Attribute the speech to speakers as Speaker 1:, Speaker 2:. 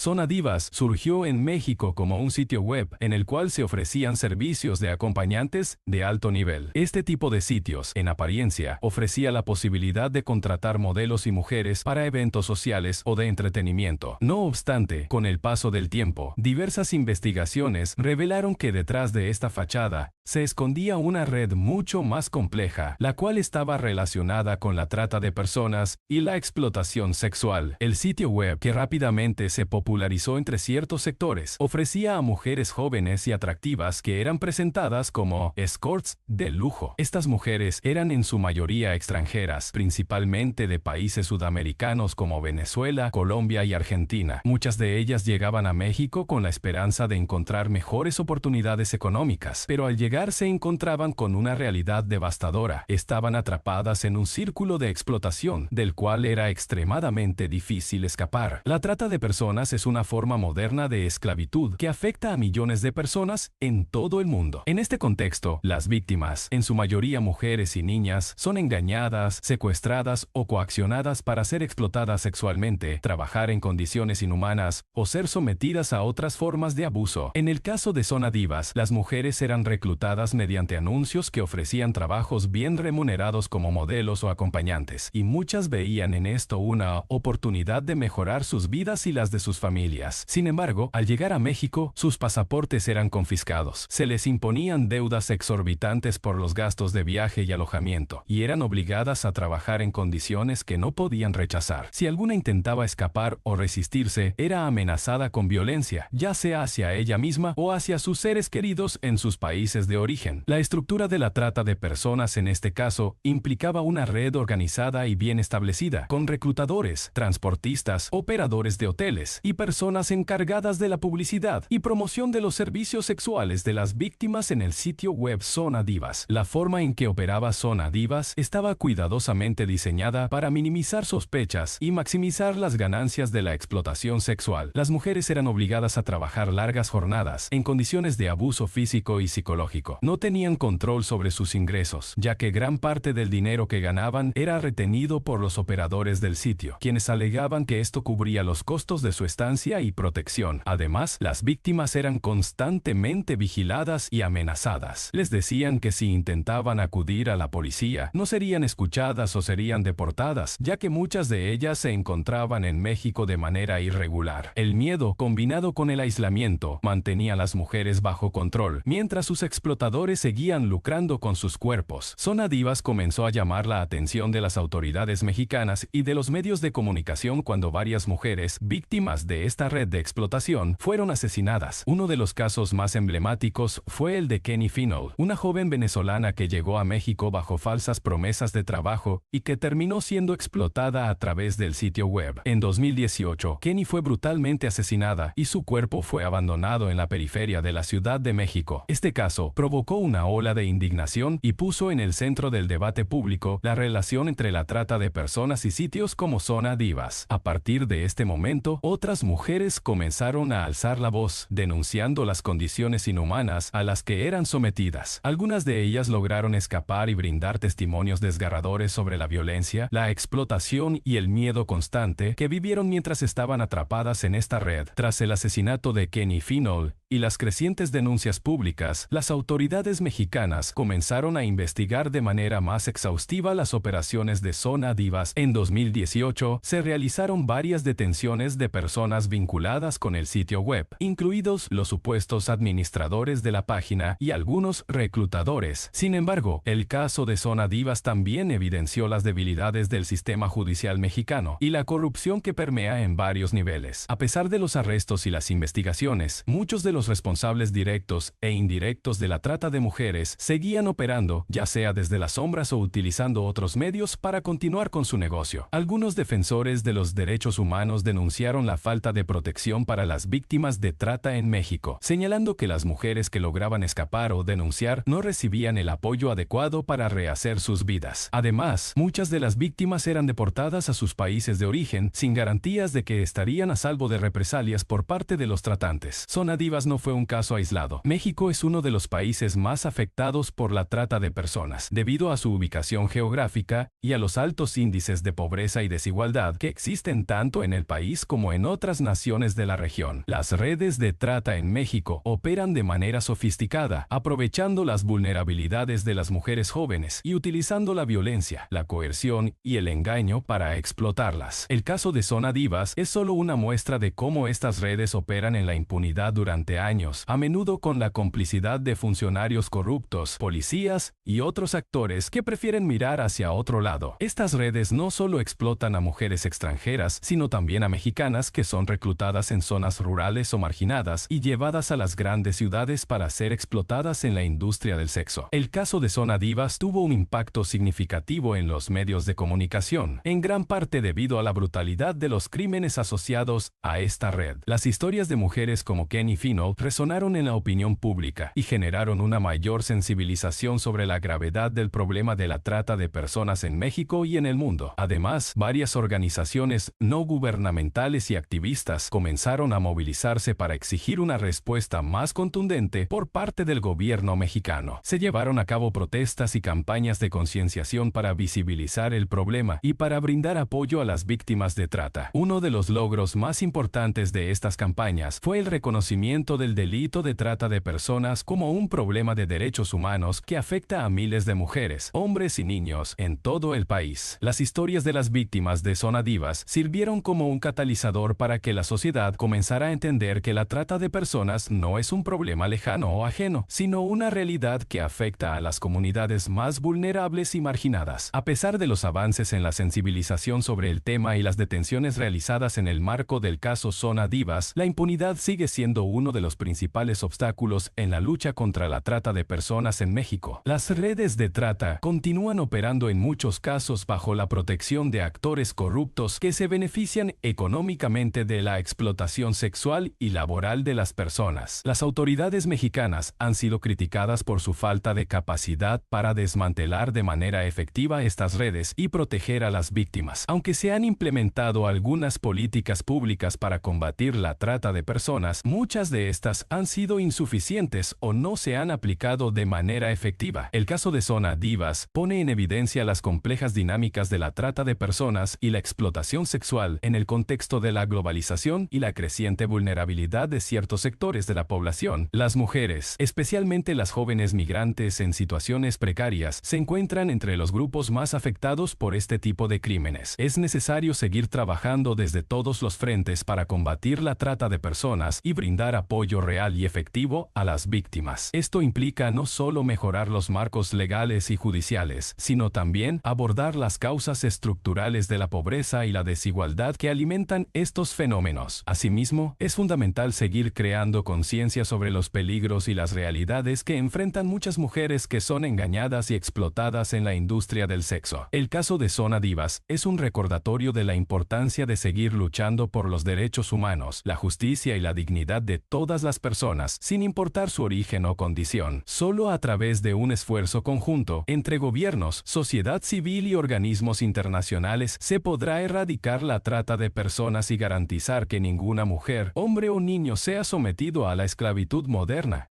Speaker 1: Zona Divas surgió en México como un sitio web en el cual se ofrecían servicios de acompañantes de alto nivel. Este tipo de sitios, en apariencia, ofrecía la posibilidad de contratar modelos y mujeres para eventos sociales o de entretenimiento. No obstante, con el paso del tiempo, diversas investigaciones revelaron que detrás de esta fachada se escondía una red mucho más compleja, la cual estaba relacionada con la trata de personas y la explotación sexual. El sitio web, que rápidamente se popularizó entre ciertos sectores, ofrecía a mujeres jóvenes y atractivas que eran presentadas como escorts de lujo. Estas mujeres eran en su mayoría extranjeras, principalmente de países sudamericanos como Venezuela, Colombia y Argentina. Muchas de ellas llegaban a México con la esperanza de encontrar mejores oportunidades económicas, pero al llegar se encontraban con una realidad devastadora. Estaban atrapadas en un círculo de explotación, del cual era extremadamente difícil escapar. La trata de personas es una forma moderna de esclavitud que afecta a millones de personas en todo el mundo. En este contexto, las víctimas, en su mayoría mujeres y niñas, son engañadas, secuestradas o coaccionadas para ser explotadas sexualmente, trabajar en condiciones inhumanas o ser sometidas a otras formas de abuso. En el caso de Zona Divas, las mujeres eran reclutadas mediante anuncios que ofrecían trabajos bien remunerados como modelos o acompañantes, y muchas veían en esto una oportunidad de mejorar sus vidas y las de sus familias. Sin embargo, al llegar a México, sus pasaportes eran confiscados, se les imponían deudas exorbitantes por los gastos de viaje y alojamiento, y eran obligadas a trabajar en condiciones que no podían rechazar. Si alguna intentaba escapar o resistirse, era amenazada con violencia, ya sea hacia ella misma o hacia sus seres queridos en sus países de origen. La estructura de la trata de personas en este caso implicaba una red organizada y bien establecida, con reclutadores, transportistas, operadores de hoteles y personas encargadas de la publicidad y promoción de los servicios sexuales de las víctimas en el sitio web Zona Divas. La forma en que operaba Zona Divas estaba cuidadosamente diseñada para minimizar sospechas y maximizar las ganancias de la explotación sexual. Las mujeres eran obligadas a trabajar largas jornadas en condiciones de abuso físico y psicológico. No tenían control sobre sus ingresos, ya que gran parte del dinero que ganaban era retenido por los operadores del sitio, quienes alegaban que esto cubría los costos de su estancia y protección. Además, las víctimas eran constantemente vigiladas y amenazadas. Les decían que si intentaban acudir a la policía, no serían escuchadas o serían deportadas, ya que muchas de ellas se encontraban en México de manera irregular. El miedo, combinado con el aislamiento, mantenía a las mujeres bajo control, mientras sus explotadores seguían lucrando con sus cuerpos. Zona Divas comenzó a llamar la atención de las autoridades mexicanas y de los medios de comunicación cuando varias mujeres, víctimas de esta red de explotación, fueron asesinadas. Uno de los casos más emblemáticos fue el de Kenny Finoll, una joven venezolana que llegó a México bajo falsas promesas de trabajo y que terminó siendo explotada a través del sitio web. En 2018, Kenny fue brutalmente asesinada y su cuerpo fue abandonado en la periferia de la Ciudad de México. Este caso provocó una ola de indignación y puso en el centro del debate público la relación entre la trata de personas y sitios como Zona Divas. A partir de este momento, otras mujeres comenzaron a alzar la voz, denunciando las condiciones inhumanas a las que eran sometidas. Algunas de ellas lograron escapar y brindar testimonios desgarradores sobre la violencia, la explotación y el miedo constante que vivieron mientras estaban atrapadas en esta red. Tras el asesinato de Kenny Finoll y las crecientes denuncias públicas, las autoridades mexicanas comenzaron a investigar de manera más exhaustiva las operaciones de Zona Divas. En 2018, se realizaron varias detenciones de personas vinculadas con el sitio web, incluidos los supuestos administradores de la página y algunos reclutadores. Sin embargo, el caso de Zona Divas también evidenció las debilidades del sistema judicial mexicano y la corrupción que permea en varios niveles. A pesar de los arrestos y las investigaciones, muchos de los responsables directos e indirectos de la trata de mujeres seguían operando, ya sea desde las sombras o utilizando otros medios para continuar con su negocio. Algunos defensores de los derechos humanos denunciaron la falta de protección para las víctimas de trata en México, señalando que las mujeres que lograban escapar o denunciar no recibían el apoyo adecuado para rehacer sus vidas. Además, muchas de las víctimas eran deportadas a sus países de origen sin garantías de que estarían a salvo de represalias por parte de los tratantes. Zona Divas no fue un caso aislado. México es uno de los países más afectados por la trata de personas, debido a su ubicación geográfica y a los altos índices de pobreza y desigualdad que existen tanto en el país como en otras naciones de la región. Las redes de trata en México operan de manera sofisticada, aprovechando las vulnerabilidades de las mujeres jóvenes y utilizando la violencia, la coerción y el engaño para explotarlas. El caso de Zona Divas es solo una muestra de cómo estas redes operan en la impunidad durante años, a menudo con la complicidad de funcionarios corruptos, policías y otros actores que prefieren mirar hacia otro lado. Estas redes no solo explotan a mujeres extranjeras, sino también a mexicanas que son reclutadas en zonas rurales o marginadas y llevadas a las grandes ciudades para ser explotadas en la industria del sexo. El caso de Zona Divas tuvo un impacto significativo en los medios de comunicación, en gran parte debido a la brutalidad de los crímenes asociados a esta red. Las historias de mujeres como Kenny Fino resonaron en la opinión pública y generaron una mayor sensibilización sobre la gravedad del problema de la trata de personas en México y en el mundo. Además, varias organizaciones no gubernamentales y activistas comenzaron a movilizarse para exigir una respuesta más contundente por parte del gobierno mexicano. Se llevaron a cabo protestas y campañas de concienciación para visibilizar el problema y para brindar apoyo a las víctimas de trata. Uno de los logros más importantes de estas campañas fue el reconocimiento del delito de trata de personas como un problema de derechos humanos que afecta a miles de mujeres, hombres y niños en todo el país. Las historias de las víctimas de Zona Divas sirvieron como un catalizador para que la sociedad comenzara a entender que la trata de personas no es un problema lejano o ajeno, sino una realidad que afecta a las comunidades más vulnerables y marginadas. A pesar de los avances en la sensibilización sobre el tema y las detenciones realizadas en el marco del caso Zona Divas, la impunidad sigue siendo uno de los principales obstáculos en la lucha contra la trata de personas en México. Las redes de trata continúan operando en muchos casos bajo la protección de actores corruptos que se benefician económicamente de la explotación sexual y laboral de las personas. Las autoridades mexicanas han sido criticadas por su falta de capacidad para desmantelar de manera efectiva estas redes y proteger a las víctimas. Aunque se han implementado algunas políticas públicas para combatir la trata de personas, muchas de estas han sido insuficientes o no se han aplicado de manera efectiva. El caso de Zona Divas pone en evidencia las complejas dinámicas de la trata de personas y la explotación sexual en el contexto de la globalización y la creciente vulnerabilidad de ciertos sectores de la población. Las mujeres, especialmente las jóvenes migrantes en situaciones precarias, se encuentran entre los grupos más afectados por este tipo de crímenes. Es necesario seguir trabajando desde todos los frentes para combatir la trata de personas y brindar apoyo real y efectivo a las víctimas. Esto implica no solo mejorar los marcos legales y judiciales, sino también abordar las causas estructurales de la pobreza y la desigualdad que alimentan estos fenómenos. Asimismo, es fundamental seguir creando conciencia sobre los peligros y las realidades que enfrentan muchas mujeres que son engañadas y explotadas en la industria del sexo. El caso de Zona Divas es un recordatorio de la importancia de seguir luchando por los derechos humanos, la justicia y la dignidad de todas las personas, sin importar su origen o condición. Solo a través de un esfuerzo conjunto entre gobiernos, sociedad civil y organismos internacionales se podrá erradicar la trata de personas y garantizar que ninguna mujer, hombre o niño sea sometido a la esclavitud moderna.